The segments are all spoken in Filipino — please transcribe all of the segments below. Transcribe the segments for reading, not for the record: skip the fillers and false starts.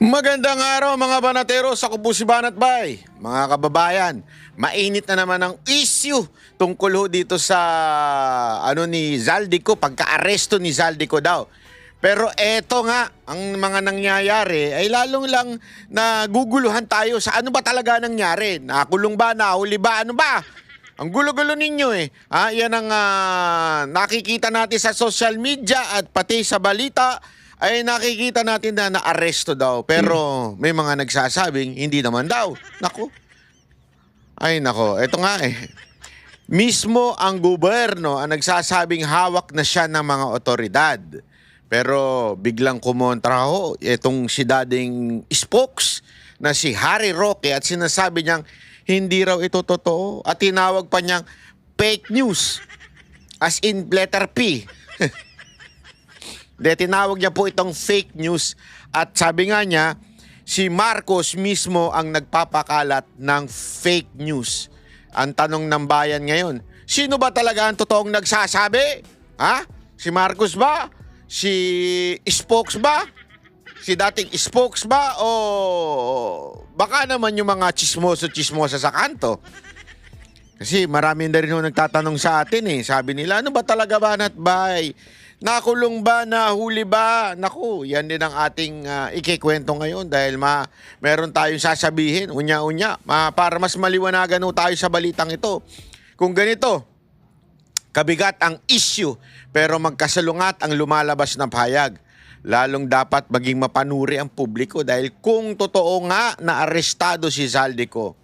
Magandang araw mga banateros, ako po si Banat Bay. Mga kababayan, mainit na naman ang issue tungkol ho dito sa ni Zaldico, pagka-aresto ni Zaldico daw. Pero eto nga, ang mga nangyayari ay lalong lang naguguluhan tayo sa ano ba talaga nangyari. Nakulong ba, nahuli ba, ano ba? Ang gulo-gulo ninyo eh. Yan ang nakikita natin sa social media at pati sa balita ay nakikita natin na naaresto daw. Pero may mga nagsasabing hindi naman daw. Nako. Ay nako, eto nga eh. Mismo ang gobyerno ang nagsasabing hawak na siya ng mga otoridad. Pero biglang kumontra ho itong si dating spokes na si Harry Roque at sinasabi niyang hindi raw ito totoo at tinawag pa niyang fake news as in letter P. De, tinawag niya po itong fake news at sabi nga niya, si Marcos mismo ang nagpapakalat ng fake news. Ang tanong ng bayan ngayon, sino ba talaga ang totoong nagsasabi? Ha? Si Marcos ba? Si Spokes ba? Si dating Spokes ba? O baka naman yung mga chismoso-chismosa sa kanto? Kasi marami na rin nagtatanong sa atin eh. Sabi nila, ano ba talaga Banat Bay? Nakulong ba? Nahuli ba? Naku, yan din ang ating ikikwento ngayon dahil meron tayong sasabihin, unya-unya, para mas maliwanagan tayo sa balitang ito. Kung ganito, kabigat ang issue pero magkasalungat ang lumalabas na pahayag. Lalong dapat maging mapanuri ang publiko dahil kung totoo nga na arestado si Zaldico,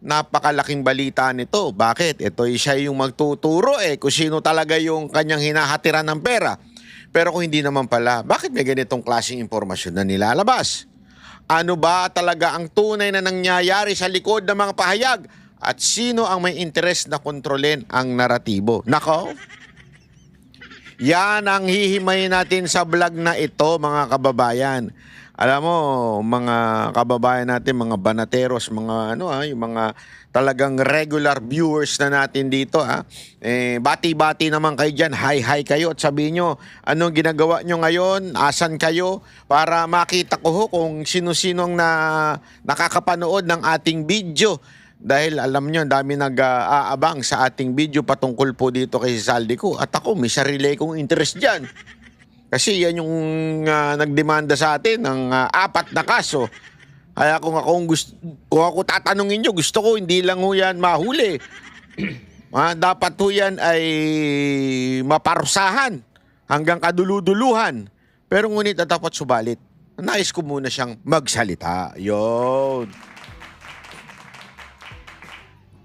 napakalaking balita nito. Bakit? Ito siya yung magtuturo kung sino talaga yung kanyang hinahatiran ng pera. Pero kung hindi naman pala, bakit may ganitong klaseng impormasyon na nilalabas? Ano ba talaga ang tunay na nangyayari sa likod ng mga pahayag? At sino ang may interes na kontrolin ang naratibo? Nako? Yan ang hihimayin natin sa vlog na ito, mga kababayan. Alam mo, mga kababayan natin, mga banateros, mga yung mga talagang regular viewers na natin dito, bati-bati naman kayo diyan, hi kayo at sabihin nyo, anong ginagawa nyo ngayon, asan kayo, para makita ko ho kung sino-sino ang nakakapanood ng ating video. Dahil alam nyo, dami nag-aabang sa ating video patungkol po dito kay Zaldico. At ako, may sarili kong interest dyan. Kasi yan yung nagdemanda sa atin ng 4 na kaso. Kaya kung ako tatanungin nyo, gusto ko hindi lang ho yan mahuli. Dapat ho yan ay maparusahan hanggang kaduluduluhan. Pero ngunit dapat subalit. Nais ko muna siyang magsalita. Yun.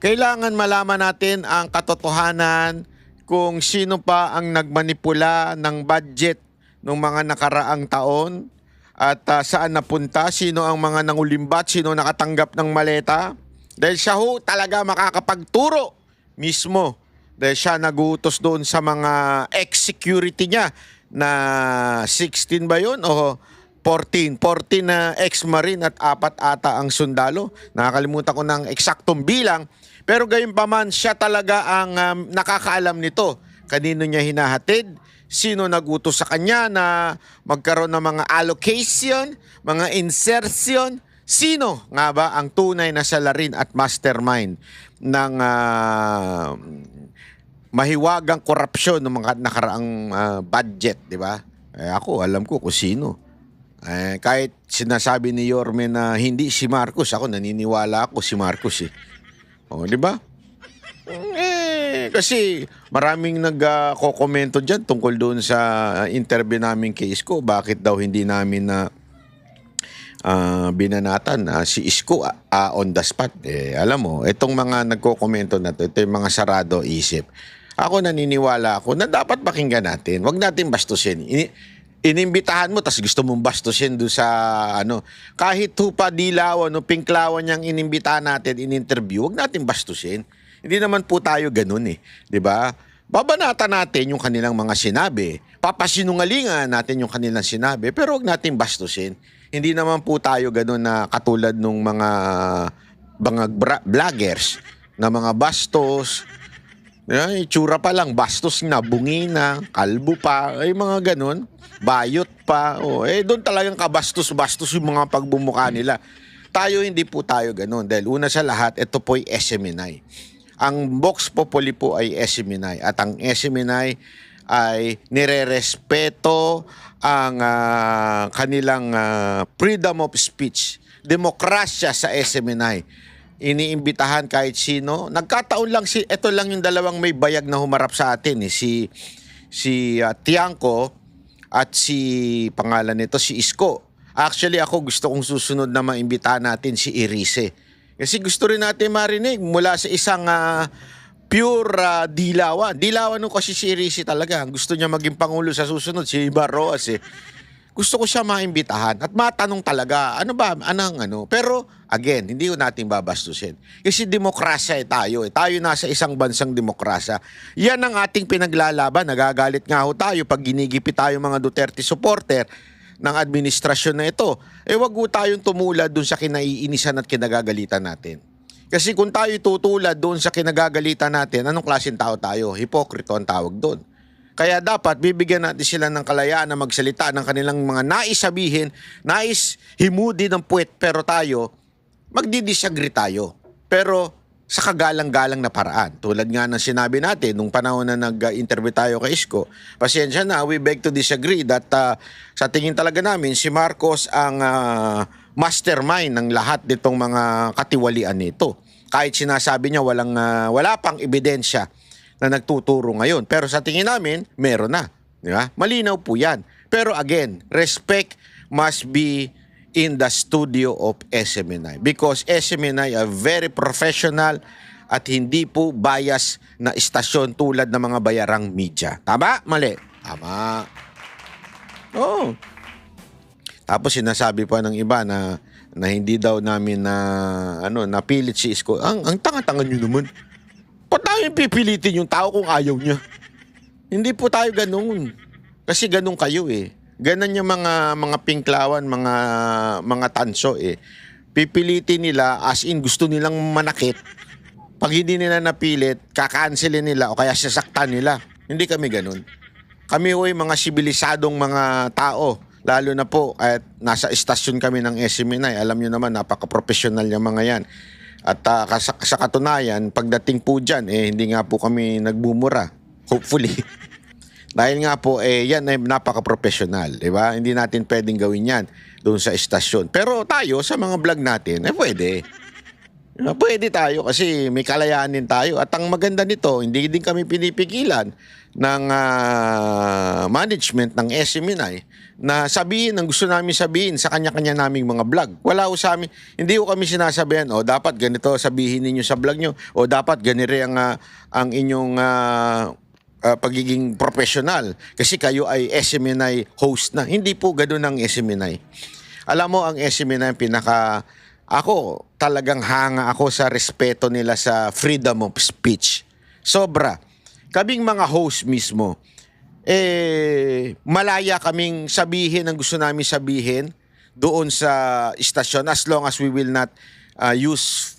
Kailangan malaman natin ang katotohanan kung sino pa ang nagmanipula ng budget ng mga nakaraang taon at saan napunta, sino ang mga nangulimbat, sino nakatanggap ng maleta. Dahil siya ho talaga makakapagturo mismo. Dahil siya nagutos doon sa mga ex-security niya na 16 ba yun o 14 na ex-marine at 4 ata ang sundalo. Nakakalimutan ko ng eksaktong bilang. Pero gayon pa man, siya talaga ang nakakaalam nito. Kanino niya hinahatid, sino nagutos sa kanya na magkaroon ng mga allocation, mga insertion, sino nga ba ang tunay na salarin at mastermind ng mahiwagang korupsyon ng mga nakaraang budget, di ba? Ako, alam ko kung sino. Kahit sinasabi ni Yorme na hindi si Marcos, ako naniniwala ako si Marcos . Di ba? Kasi maraming nagko-komento diyan tungkol doon sa interview namin kay Isko. Bakit daw hindi namin na binanatan si Isko on the spot? Alam mo, itong mga nagko-komento na ito yung mga sarado isip. Ako naniniwala ako na dapat pakinggan natin. Huwag natin bastusin. Inimbitahan mo, tas gusto mong bastusin doon sa kahit hupa dilawan o pinklawan niyang inimbitahan natin in-interview, huwag natin bastusin. Hindi naman po tayo ganun di ba? Babanatan natin yung kanilang mga sinabi, papasinungalingan natin yung kanilang sinabi, pero huwag natin bastusin. Hindi naman po tayo ganun na katulad nung mga vloggers na mga bastos, Itsura pa lang, bastos na, bungi na, kalbo pa, ay mga ganun. Bayot pa. Doon talagang kabastos-bastos yung mga pagbumuka nila. Tayo, hindi po tayo ganun. Dahil una sa lahat, ito po'y SMNI. Ang Vox Populi po ay SMNI. At ang SMNI ay nire-respeto ang kanilang freedom of speech. Demokrasya sa SMNI. Iniimbitahan kahit sino. Nagkataon lang ito lang yung dalawang may bayag na humarap sa atin, si Tiangco at si pangalan nito si Isko. Actually ako gusto kong susunod na maimbitahan natin si Erice. Kasi gusto rin natin marinig mula sa isang pure dilawan. Dilawan nung kasi si Erice talaga. Gusto niya maging pangulo sa susunod, si Barroas eh. Gusto ko siya maimbitahan at matanong talaga, Pero, again, hindi ko natin babastusin. Kasi demokrasya tayo. Tayo nasa isang bansang demokrasya. Yan ang ating pinaglalaban. Nagagalit nga tayo pag ginigipit tayo mga Duterte supporter ng administrasyon na ito. Wag tayong tumulad dun sa kinaiinisan at kinagagalitan natin. Kasi kung tayo tutulad dun sa kinagagalitan natin, anong klaseng tao tayo? Hipokrito ang tawag dun. Kaya dapat bibigyan natin sila ng kalayaan na magsalita ng kanilang mga nais sabihin, nais himudi ng puwet, pero tayo, magdi-disagree tayo. Pero sa kagalang-galang na paraan. Tulad nga ng sinabi natin, nung panahon na nag-interview tayo kay Isko, pasensya na, we beg to disagree that sa tingin talaga namin, si Marcos ang mastermind ng lahat nitong mga katiwalian nito. Kahit sinasabi niya wala pang ebidensya na nagtuturo ngayon. Pero sa tingin namin, meron na. Di ba? Malinaw po yan. Pero again, respect must be in the studio of SMNI. Because SMNI are very professional at hindi po bias na istasyon tulad ng mga bayarang media. Tama? Mali? Tama. Oo. Tapos sinasabi pa ng iba na hindi daw namin napilit si Isko. Ang tanga-tanga nyo naman. Ba't tayo pipilitin yung tao kung ayaw niya? Hindi po tayo ganun. Kasi ganun kayo eh. Ganun yung mga pinklawan, mga tanso eh. Pipilitin nila as in gusto nilang manakit. Pag hindi nila napilit, kakanselin nila o kaya sasaktan nila. Hindi kami ganun. Kami ho'y mga sibilisadong mga tao. Lalo na po at nasa istasyon kami ng SMNI. Alam nyo naman, napaka-professional yung mga yan. At sa katunayan, pagdating po dyan, hindi nga po kami nagbumura. Hopefully. Dahil nga po, yan ay napaka-professional. Diba? Hindi natin pwedeng gawin yan doon sa istasyon. Pero tayo, sa mga vlog natin, pwede. Pwede tayo kasi may kalayaan din tayo. At ang maganda nito, hindi din kami pinipigilan ng management ng SMNI na sabihin ang gusto namin sabihin sa kanya-kanya naming mga vlog. Wala ko sa amin, hindi ko kami sinasabihan, dapat ganito sabihin ninyo sa vlog nyo, dapat ganire ang inyong pagiging professional kasi kayo ay SMNI host na. Hindi po ganoon ang SMNI. Alam mo, ang SMNI ako talagang hanga ako sa respeto nila sa freedom of speech. Sobra. Kaming mga host mismo, malaya kaming sabihin ang gusto namin sabihin doon sa istasyon as long as we will not use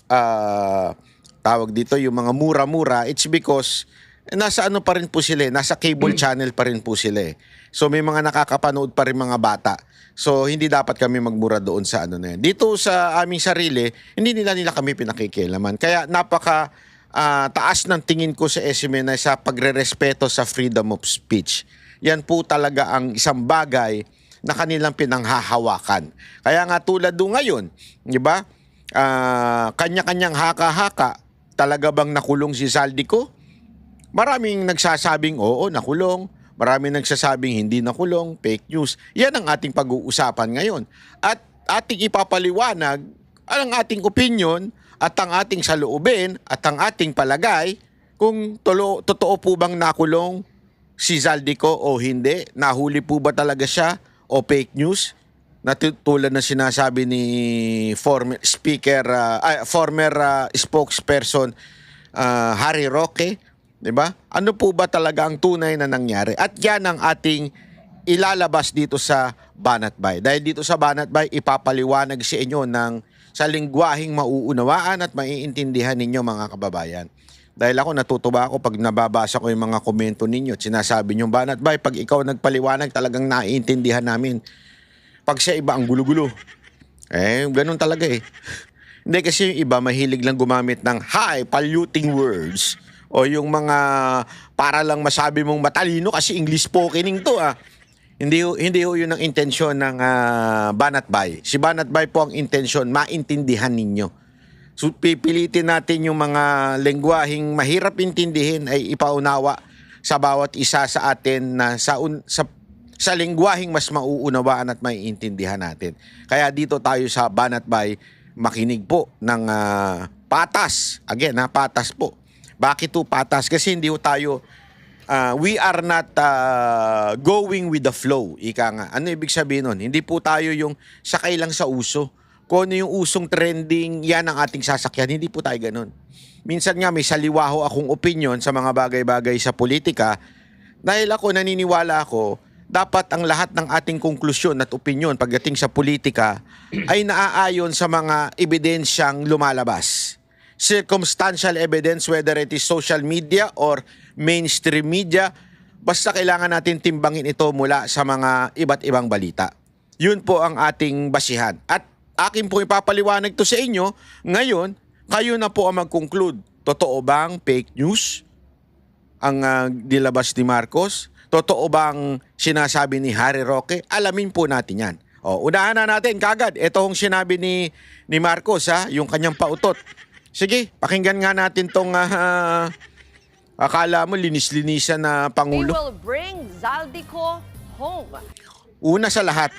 tawag dito yung mga mura-mura. It's because nasa pa rin po sila, nasa cable channel pa rin po sila. So may mga nakakapanood pa rin mga bata. So hindi dapat kami magmura doon sa na yan. Dito sa aming sarili, hindi nila kami pinakikialaman. Kaya napaka taas ng tingin ko sa SMNI sa pagrerespeto sa freedom of speech. Yan po talaga ang isang bagay na kanilang pinanghahawakan. Kaya nga tulad doon ngayon, di ba? Kanya-kanyang haka-haka, talaga bang nakulong si Zaldico? Maraming nagsasabing oo, nakulong. Maraming nagsasabing hindi nakulong, fake news. Yan ang ating pag-uusapan ngayon. At ating ipapaliwanag ang ating opinion at ang ating saloobin at ang ating palagay kung totoo po bang nakulong si Zaldico o hindi. Nahuli po ba talaga siya o fake news? Tulad na sinasabi ni former spokesperson Harry Roque. Diba? Ano po ba talaga ang tunay na nangyari? At yan ang ating ilalabas dito sa Banatbay. Dahil dito sa Banatbay, ipapaliwanag sa inyo sa lingwaheng mauunawaan at maiintindihan ninyo mga kababayan. Dahil ako natutuwa ako pag nababasa ko yung mga komento ninyo at sinasabi nyo, Banat Bay, pag ikaw nagpaliwanag talagang naiintindihan namin. Pag sa iba ang gulo-gulo. Ganun talaga eh. Hindi kasi yung iba mahilig lang gumamit ng high polluting words o yung mga para lang masabi mong matalino kasi English spokening to Hindi ho yun ang intensyon ng Banat Bay. Si Banat Bay po ang intensyon, maintindihan ninyo. So pipilitin natin yung mga lengguaheng mahirap intindihin ay ipaunawa sa bawat isa sa atin na sa lengguaheng mas mauunawaan at maiintindihan natin. Kaya dito tayo sa Banat Bay makinig po ng patas. Again, patas po. Bakit po patas? Kasi hindi po tayo we are not going with the flow. Ika nga. Ano ibig sabihin nun? Hindi po tayo yung sakay lang sa uso. Kung ano yung usong trending, yan ang ating sasakyan. Hindi po tayo ganun. Minsan nga may saliwaho akong opinion sa mga bagay-bagay sa politika dahil ako naniniwala ako dapat ang lahat ng ating konklusyon at opinion pagdating sa politika ay naaayon sa mga ebidensyang lumalabas. Circumstantial evidence, whether it is social media or mainstream media, basta kailangan natin timbangin ito mula sa mga iba't ibang balita. Yun po ang ating basihan. At akin po ipapaliwanag to sa inyo. Ngayon, kayo na po ang mag-conclude. Totoo bang fake news ang nilabas ni Marcos? Totoo bang sinasabi ni Harry Roque? Alamin po natin yan. Unahan na natin kagad. Ito hong sinabi ni Marcos, yung kanyang pautot. Sige, pakinggan nga natin tong akala mo linis-linisan na Pangulo. They will bring Zaldico home. Una sa lahat,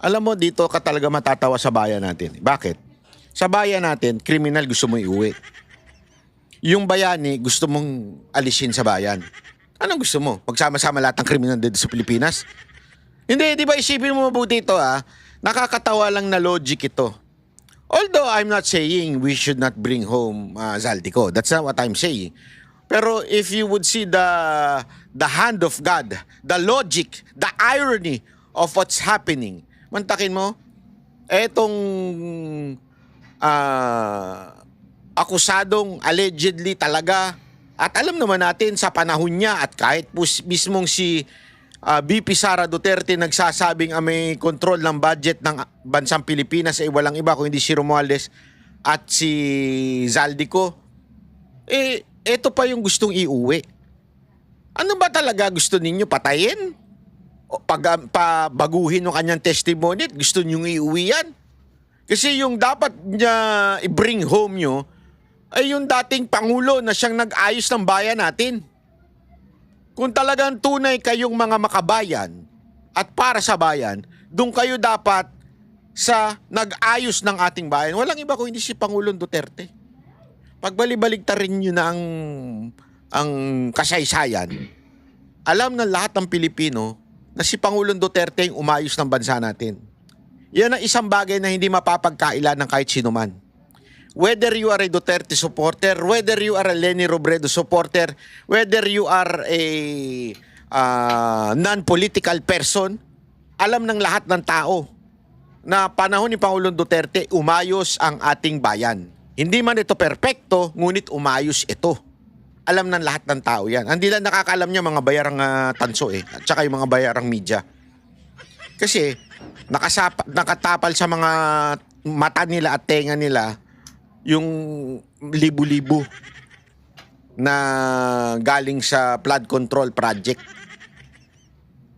alam mo, dito ka talaga matatawa sa bayan natin. Bakit? Sa bayan natin, kriminal gusto mo iuwi. Yung bayani, gusto mong alisin sa bayan. Anong gusto mo? Magsama-sama lahat ng kriminal dito sa Pilipinas? Hindi, di ba isipin mo mabuti ito Nakakatawa lang na logic ito. Although I'm not saying we should not bring home Zaldico. That's not what I'm saying. Pero if you would see the hand of God, the logic, the irony of what's happening, mantakin mo, etong akusadong allegedly talaga, at alam naman natin sa panahon niya at kahit po mismong si VP Sara Duterte nagsasabing may control ng budget ng bansang Pilipinas ay walang iba kung hindi si Romualdez at si Zaldico. Eto pa yung gustong iuwi. Ano ba talaga gusto ninyo? Patayin? Pabaguhin yung kanyang testimony, gusto nyo iuwi yan. Kasi yung dapat niya i-bring home nyo ay yung dating Pangulo na siyang nag-ayos ng bayan natin. Kung talagang tunay kayong mga makabayan at para sa bayan, doon kayo dapat sa nag-ayos ng ating bayan. Walang iba kung hindi si Pangulong Duterte. Pagbalibaligtarin nyo na ang kasaysayan, alam ng lahat ng Pilipino na si Pangulong Duterte yung umayos ng bansa natin. Yan ang isang bagay na hindi mapapagkaila ng kahit sino man. Whether you are a Duterte supporter, whether you are a Leni Robredo supporter, whether you are a non-political person, alam ng lahat ng tao na panahon ni Pangulong Duterte, umayos ang ating bayan. Hindi man ito perpekto, ngunit umayos ito. Alam ng lahat ng tao yan. Hindi lang nakakaalam niya mga bayarang tanso at saka yung mga bayarang media. Kasi nakatapal sa mga mata nila at tenga nila yung libu-libu na galing sa flood control project.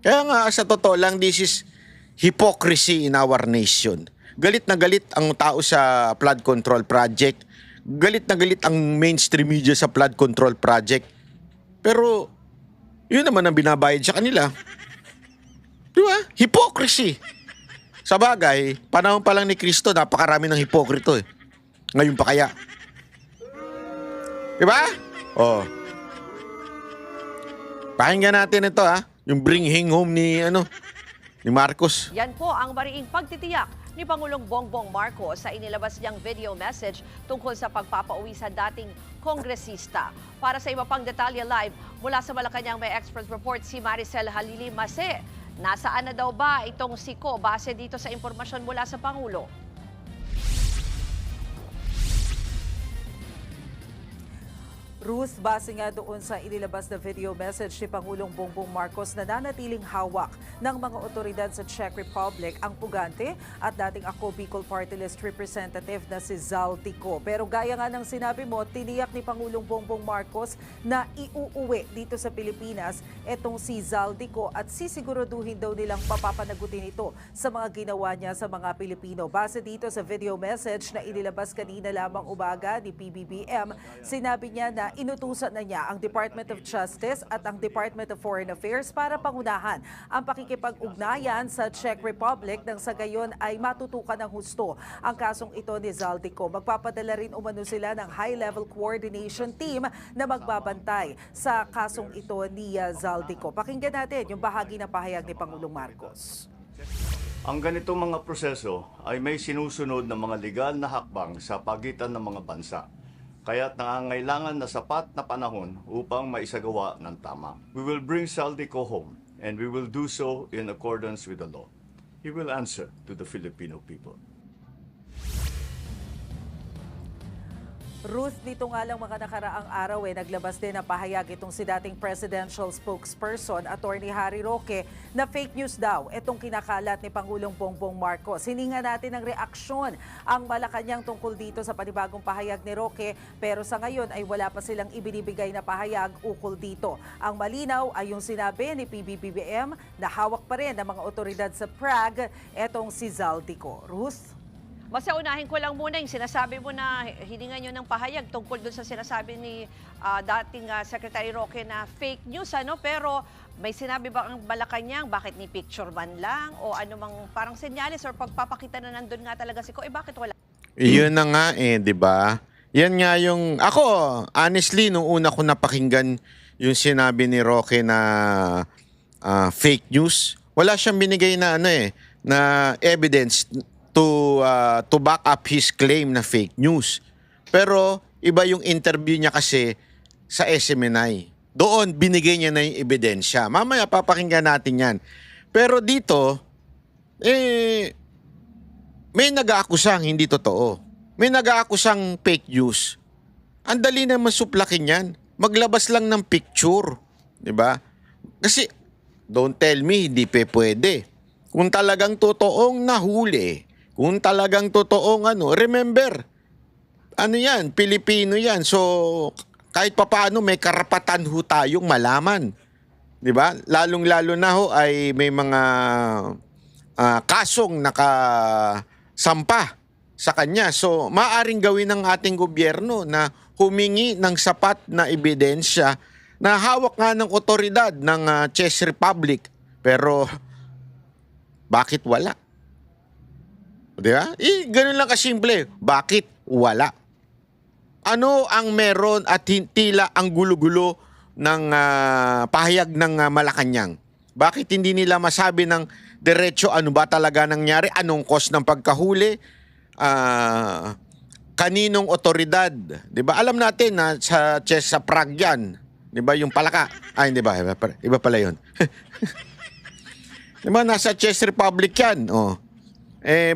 Kaya nga sa totoo lang, this is hypocrisy in our nation. Galit na galit ang tao sa flood control project. Galit na galit ang mainstream media sa flood control project. Pero, yun naman ang binabayad sa kanila. Di ba? Hypocrisy. Sa bagay, panahon pa lang ni Kristo, napakarami ng hipokrito Ngayon pa kaya. Di ba? Pakinggan natin ito Yung bring him home ni Marcos. Yan po ang mariing pagtitiyak ni Pangulong Bongbong Marcos sa inilabas niyang video message tungkol sa pagpapauwi sa dating kongresista. Para sa iba pang detalye live, mula sa Malacanang may expert report si Maricel Halili Mase. Nasaan na daw ba itong siko base dito sa impormasyon mula sa Pangulo? Ruth, base nga doon sa inilabas na video message ni Pangulong Bongbong Marcos na nanatiling hawak ng mga otoridad sa Czech Republic ang pugante at dating Ako Bicol Party List representative na si Zaldico. Pero gaya nga ng sinabi mo, tiniyak ni Pangulong Bongbong Marcos na iuuwi dito sa Pilipinas etong si Zaldico at sisiguraduhin daw nilang papapanagutin ito sa mga ginawa niya sa mga Pilipino. Base dito sa video message na inilabas kanina lamang umaga ni PBBM, sinabi niya na inutusan na niya ang Department of Justice at ang Department of Foreign Affairs para pangunahan ang pakikipag-ugnayan sa Czech Republic nang sa gayon ay matutukan ng husto ang kasong ito ni Zaldico. Magpapadala rin umano sila ng high-level coordination team na magbabantay sa kasong ito ni Zaldico. Pakinggan natin yung bahagi ng pahayag ni Pangulong Marcos. Ang ganitong mga proseso ay may sinusunod na mga legal na hakbang sa pagitan ng mga bansa. Kaya't nangangailangan na sapat na panahon upang maisagawa ng tama. We will bring Zaldico home and we will do so in accordance with the law. He will answer to the Filipino people. Ruth, dito nga lang mga nakaraang araw naglabas din ng pahayag itong si dating presidential spokesperson, Attorney Harry Roque, na fake news daw itong kinakalat ni Pangulong Bongbong Marcos. Hininga natin ng reaksyon ang Malacanang tungkol dito sa panibagong pahayag ni Roque, pero sa ngayon ay wala pa silang ibinibigay na pahayag ukol dito. Ang malinaw ay yung sinabi ni PBBM na hawak pa rin ng mga otoridad sa Prague etong si Zaldico. Ruth? Basta unahin ko lang muna yung sinasabi mo na hiningan nyo ng pahayag tungkol dun sa sinasabi ni dating Secretary Roque na fake news, pero may sinabi ba ang Malacanang, bakit ni picture man lang o anumang parang senyalis or pagpapakita na nandun nga talaga si Ko, bakit wala? Yun na nga di ba? Yan nga yung, ako, honestly, nung una ko napakinggan yung sinabi ni Roque na fake news, wala siyang binigay na na evidence to back up his claim na fake news. Pero iba yung interview niya kasi sa SMNI. Doon binigay niya na yung ebidensya. Mamaya papakinggan natin yan. Pero dito, may nag-aakusang hindi totoo. May nag-aakusang fake news. Ang dali na masuplakin yan. Maglabas lang ng picture. Diba? Kasi, don't tell me, hindi pwede. Kung talagang totoong nahuli, kung talagang totoong remember, yan, Pilipino yan. So, kahit papaano may karapatan ho tayong malaman. Di ba? Lalong-lalo na ho ay may mga kasong nakasampa sa kanya. So, maaaring gawin ng ating gobyerno na humingi ng sapat na ebidensya na hawak nga ng otoridad ng Czech Republic. Pero, bakit wala? Di ba? Ganun lang kasimple. Bakit wala? Ano ang meron at tila ang gulo-gulo ng pahayag ng Malacanang? Bakit hindi nila masabi ng diretso ano ba talaga nangyari? Anong cause ng pagkahuli? Kaninong otoridad? Di ba? Alam natin na sa Prague yan. Di ba? Yung palaka. Hindi ba? Iba pala yun. Di ba? Nasa Czech Republic yan.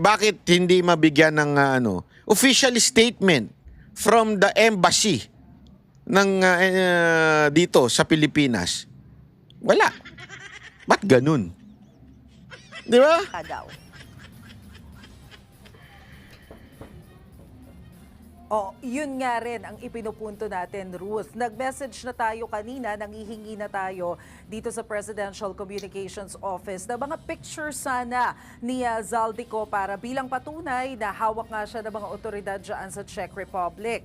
Bakit hindi mabigyan ng official statement from the embassy ng dito sa Pilipinas? Wala. Ba't ganun? Di ba? Daw. Yun nga rin ang ipinupunto natin, Ruth. Nag-message na tayo kanina, nangihingi na tayo dito sa Presidential Communications Office na mga picture sana ni Zaldico para bilang patunay na hawak nga siya ng mga otoridad dyan sa Czech Republic.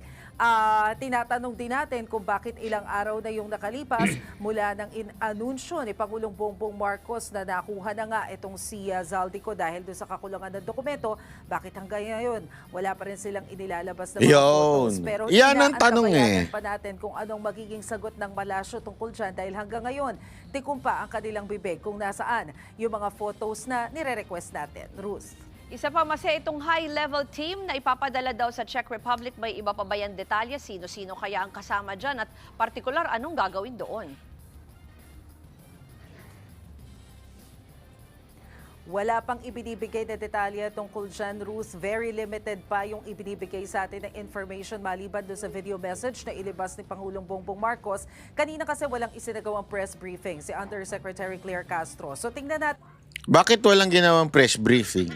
Tinatanong din natin kung bakit ilang araw na yung nakalipas mula ng inanunsyo ni Pangulong Bongbong Marcos na nakuha na nga itong si Zaldico dahil doon sa kakulangan ng dokumento, bakit hanggang ngayon wala pa rin silang inilalabas na mga photos. Pero yan ang tanong pa natin kung anong magiging sagot ng Malasio tungkol dyan dahil hanggang ngayon, tikumpa ang kanilang bibig kung nasaan yung mga photos na nire-request natin. Ruth. Isa pa, Mase, itong high-level team na ipapadala daw sa Czech Republic, may iba pa ba yan detalye? Sino-sino kaya ang kasama dyan? At partikular, anong gagawin doon? Wala pang ibinibigay na detalye tungkol dyan, Ruth. Very limited pa yung ibinibigay sa atin na information maliban doon sa video message na ilabas ni Pangulong Bongbong Marcos. Kanina kasi walang isinagawang press briefing si Undersecretary Claire Castro. So tingnan natin. Bakit walang ginawang press briefing?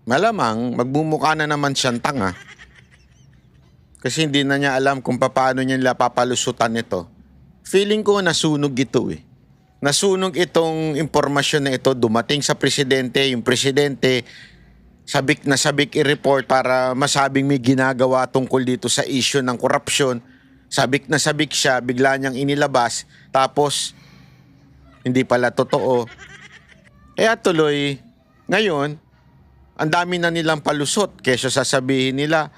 Malamang, magmumukha na naman siyang tanga. Kasi hindi na niya alam kung paano niya nila papalusutan ito. Feeling ko nasunog ito eh. Nasunog itong impormasyon na ito, dumating sa presidente, yung presidente sabik na sabik i-report para masabing may ginagawa tungkol dito sa issue ng korupsyon. Sabik na sabik siya, bigla niyang inilabas, tapos hindi pala totoo. Kaya tuloy, ngayon, ang dami na nilang palusot kesa sasabihin nila,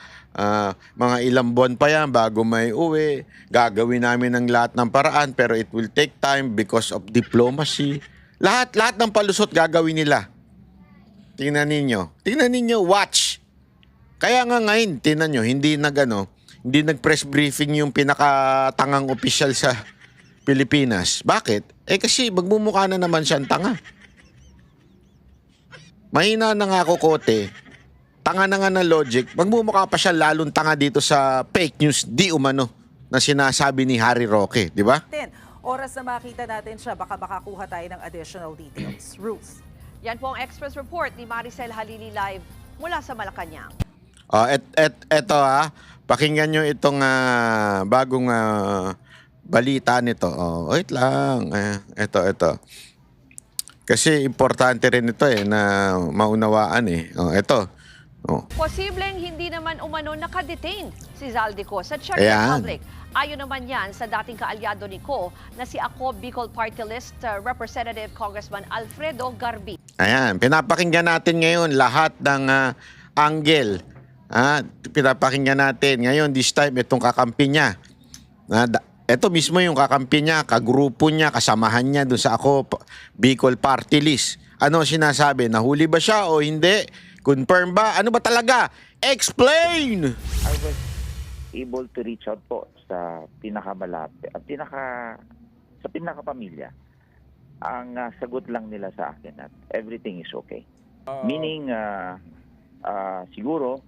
mga ilang buwan pa yan bago may uwi. Gagawin namin ang lahat ng paraan pero it will take time because of diplomacy. Lahat ng palusot gagawin nila. Tingnan ninyo, watch. Kaya nga ngayon, tingnan nyo, hindi nag-press briefing yung pinakatangang opisyal sa Pilipinas. Bakit? Kasi magmumukha na naman siyang tanga. Mahina na nga ako, Kote. Tanga na nga na logic, magmumukha pa siya lalong tanga dito sa fake news di umano na sinasabi ni Harry Roque, di ba? Oras na makita natin siya, baka makakuha tayo ng additional details. Ruth. Yan po ang Express Report ni Maricel Halili live mula sa Malacanang. Eto pakinggan nyo itong bagong balita nito. Wait lang. Ito. Kasi importante rin ito na maunawaan Ito. Posibleng hindi naman umano nakadetain si Zaldico sa Czech Ayan. Republic. Ayon naman yan sa dating kaalyado ni Ko na si Ako Bicol Party List Representative Congressman Alfredo Garbi. Ayan, pinapakinggan natin ngayon lahat ng angle. Pinapakinggan natin ngayon this time itong kakampi niya. Ito mismo yung kakampi niya, kagrupo niya, kasamahan niya doon sa Ako Bicol Party List. Ano sinasabi? Nahuli ba siya o hindi? Confirm ba? Ano ba talaga? Explain! I was able to reach out po sa pinakamalapit at sa pinakapamilya. Ang sagot lang nila sa akin at everything is okay. Meaning, siguro,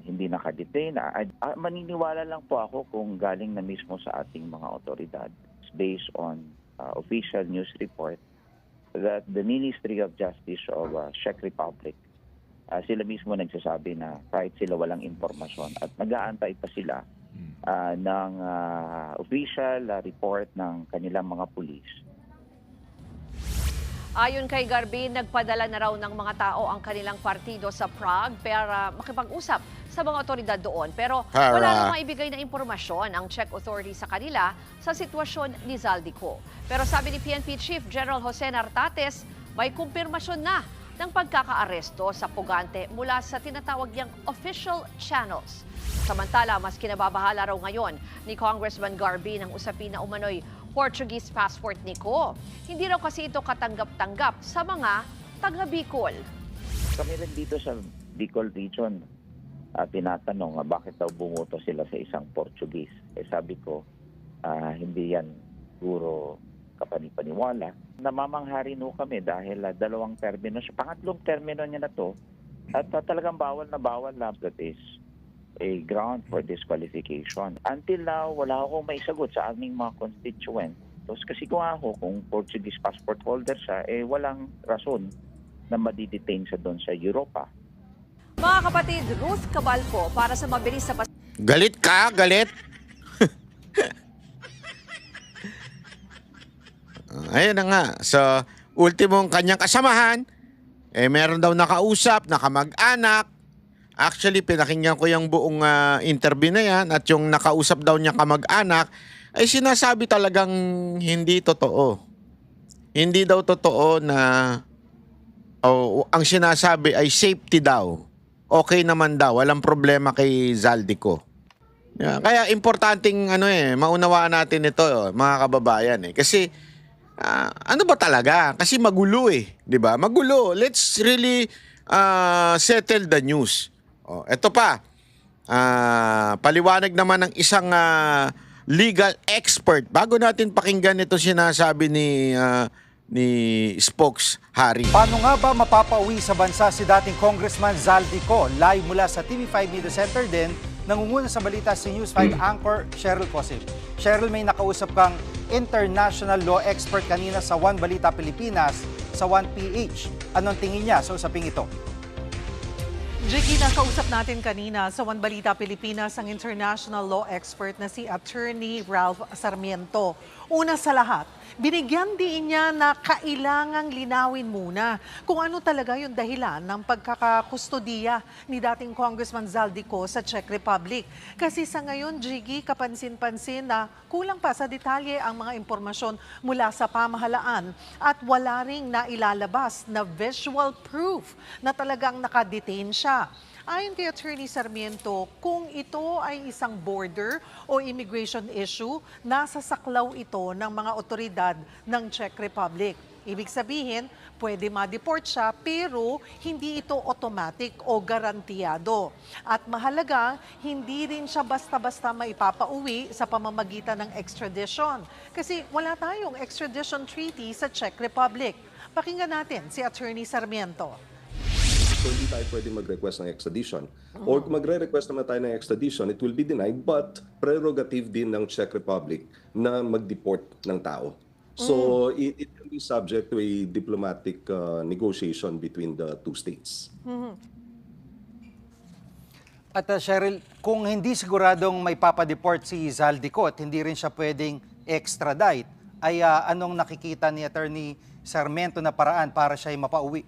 hindi nakadetain. Maniniwala lang po ako kung galing na mismo sa ating mga otoridad based on official news report that the Ministry of Justice of Czech Republic sila mismo nagsasabi na kahit sila walang impormasyon at nag-aantay pa sila ng official report ng kanilang mga pulis. Ayon kay Garbi, nagpadala na raw ng mga tao ang kanilang partido sa Prague para makipag-usap sa mga otoridad doon. Pero wala namang ibigay na impormasyon ang Czech authority sa kanila sa sitwasyon ni Zaldico. Pero sabi ni PNP Chief General Jose Nartates, may kumpirmasyon na ng pagkakaaresto sa pugante mula sa tinatawag niyang official channels. Samantala, mas kinababahala raw ngayon ni Congressman Garbi ng usapin na umano'y Portuguese passport ni Ko. Hindi raw kasi ito katanggap-tanggap sa mga taga-Bicol. Kami rin dito sa Bicol region, tinatanong bakit daw bumoto sila sa isang Portuguese. Sabi ko, hindi yan puro kapanipaniwala. Namamangharin kami dahil dalawang termino. Pangatlong termino niya na to at talagang bawal na that is a ground for disqualification. Until now, wala akong maisagot sa aming mga constituent. Kasi kung Portuguese passport holder siya, walang rason na madidetain siya doon sa Europa. Mga kapatid, Ruth Cabalco para sa mabilis na Galit ka? Galit? Ayun na nga. So, ultimong kanyang kasamahan, meron daw nakausap, nakamag-anak. Actually, pinakinggan ko yung buong interview na yan at yung nakausap daw niya kamag-anak ay sinasabi talagang hindi totoo. Hindi daw totoo na ang sinasabi ay safety daw. Okay naman daw, walang problema kay Zaldico. Kaya importanteng maunawaan natin ito, mga kababayan Kasi ano ba talaga? Kasi magulo 'di ba? Magulo. Let's really settle the news. Ito pa. Paliwanag naman ng isang legal expert. Bago natin pakinggan ito sinasabi ni Spokes Harry. Paano nga ba mapapauwi sa bansa si dating Congressman Zaldico? Live mula sa TV5 Media Center din, nangunguna sa balita si News 5 anchor Cheryl Cosip. Cheryl, may nakausap kang international law expert kanina sa One Balita Pilipinas, sa 1PH. Anong tingin niya sa usaping ito? Jiggy, nakausap natin kanina sa One Balita Pilipinas ang international law expert na si Attorney Ralph Sarmiento. Una sa lahat, binigyan din niya na kailangang linawin muna kung ano talaga yung dahilan ng pagkakakustodiya ni dating Congressman Zaldico sa Czech Republic. Kasi sa ngayon, Jiggy, kapansin-pansin na kulang pa sa detalye ang mga impormasyon mula sa pamahalaan at wala ring nailalabas na visual proof na talagang nakadetain siya. Ayon kay Attorney Sarmiento, kung ito ay isang border o immigration issue, nasa saklaw ito ng mga otoridad ng Czech Republic. Ibig sabihin, pwede ma-deport siya pero hindi ito automatic o garantiyado. At mahalaga, hindi rin siya basta-basta maipapauwi sa pamamagitan ng extradition. Kasi wala tayong extradition treaty sa Czech Republic. Pakinggan natin si Attorney Sarmiento. So hindi tayo pwede mag-request ng extradition. Or kung magre-request naman tayo ng extradition, it will be denied, but prerogative din ng Czech Republic na mag-deport ng tao. So it can be subject to a diplomatic negotiation between the two states. At Cheryl, kung hindi siguradong may papadeport si Zaldico at hindi rin siya pwedeng extradite, ay anong nakikita ni Attorney Sarmiento na paraan para siya ay mapauwi?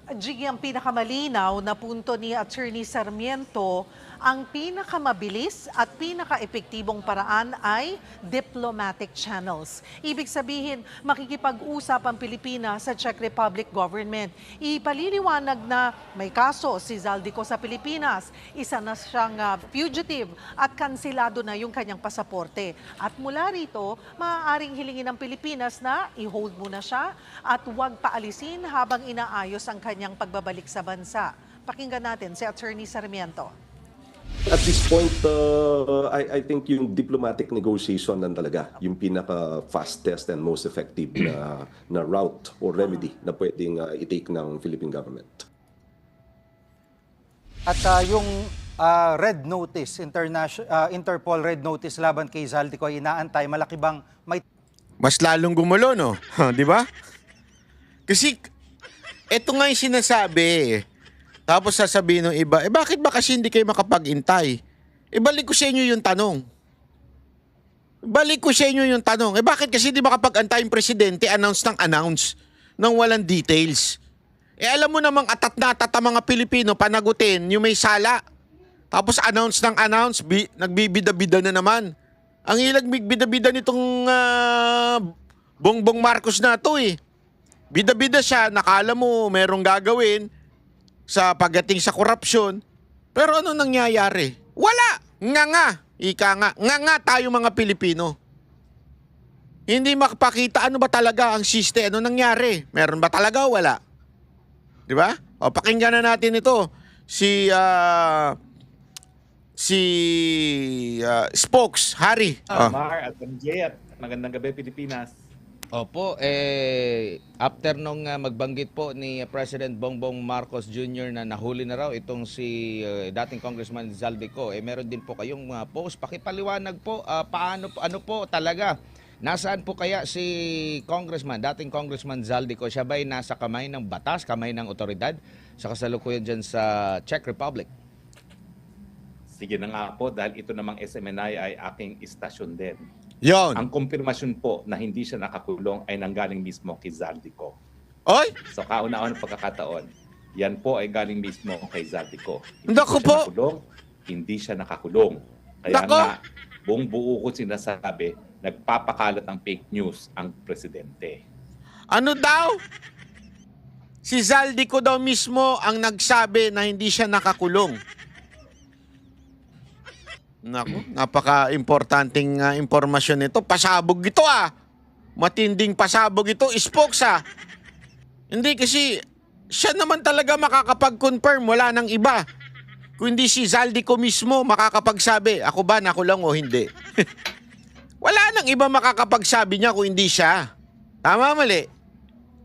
Jiggy, ang pinakamalinaw na punto ni Attorney Sarmiento, ang pinakamabilis at pinaka-epektibong paraan ay diplomatic channels. Ibig sabihin, makikipag-usap ang Pilipinas sa Czech Republic government. Ipaliliwanag na may kaso si Zaldico sa Pilipinas, isa na siyang fugitive at kansilado na yung kanyang pasaporte. At mula rito, maaaring hilingin ng Pilipinas na i-hold muna siya at huwag paalisin habang inaayos ang kanyang pagbabalik sa bansa. Pakinggan natin si Attorney Sarmiento. At this point, I think yung diplomatic negotiation lang talaga yung pinaka-fastest and most effective na route or remedy na pwedeng i-take ng Philippine government. At yung red notice, Interpol red notice laban kay Zaldico ay inaantay, malaki bang may... Mas lalong gumulo, no? Di ba? Kasi, ito nga yung sinasabi. Tapos sasabihin ng iba, bakit ba kasi hindi kayo makapag-intay? Balik ko sa inyo yung tanong. Bakit kasi hindi makapag-antay yung presidente, announce nang walang details? Alam mo namang atat na atat ang mga Pilipino panagutin yung may sala. Tapos announce, nagbibida-bida na naman. Ang ilag bida-bida nitong Bongbong Marcos na to eh. Bida-bida siya, nakala mo merong gagawin sa pagdating sa korupsyon. Pero ano nangyayari? Wala! Nga tayo mga Pilipino. Hindi makapakita ano ba talaga ang system, ano nangyari? Meron ba talaga o wala? Di ba? O pakinggan na natin ito. Si Spokes Harry. Mar at Jay at magandang gabi Pilipinas. Opo, after nung magbanggit po ni President Bongbong Marcos Jr. na nahuli na raw itong si dating Congressman Zaldico, meron din po kayong post. Pakipaliwanag po, ano po talaga, nasaan po kaya si dating Congressman Zaldico? Siya ba'y nasa kamay ng batas, kamay ng otoridad sa kasalukuyan dyan sa Czech Republic? Sige na nga po, dahil ito namang SMNI ay aking istasyon din. Yon. Ang kumpirmasyon po na hindi siya nakakulong ay nanggaling mismo kay Zaldico. Oy! So kauna-una pagkakataon, yan po ay galing mismo kay Zaldico. Naku po! Hindi siya nakakulong. Kaya Naku! nga, buong buo ko sinasabi, nagpapakalat ng fake news ang presidente. Ano daw? Si Zaldico daw mismo ang nagsabi na hindi siya nakakulong. Naku, napaka-importanting impormasyon nito. Pasabog ito Matinding pasabog ito. Spokes Hindi kasi siya naman talaga makakapag-confirm. Wala nang iba. kundi si Zaldico mismo makakapagsabi, ako ba nakulong o hindi. Wala nang iba makakapagsabi niya kung hindi siya. Tama, mali?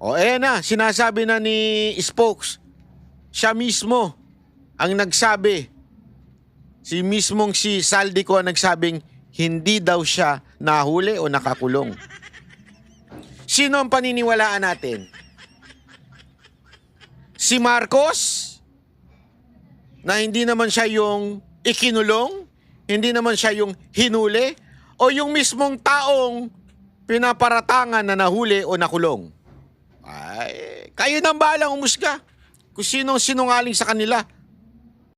O na, sinasabi na ni Spokes, siya mismo ang nagsabi. Si Zaldico ang nagsabing hindi daw siya nahuli o nakakulong. Sino ang paniniwalaan natin? Si Marcos? Na hindi naman siya yung ikinulong? Hindi naman siya yung hinuli? O yung mismong taong pinaparatangan na nahuli o nakulong? Ay, kayo nang bahalang umusga kung sinong sinungaling sa kanila.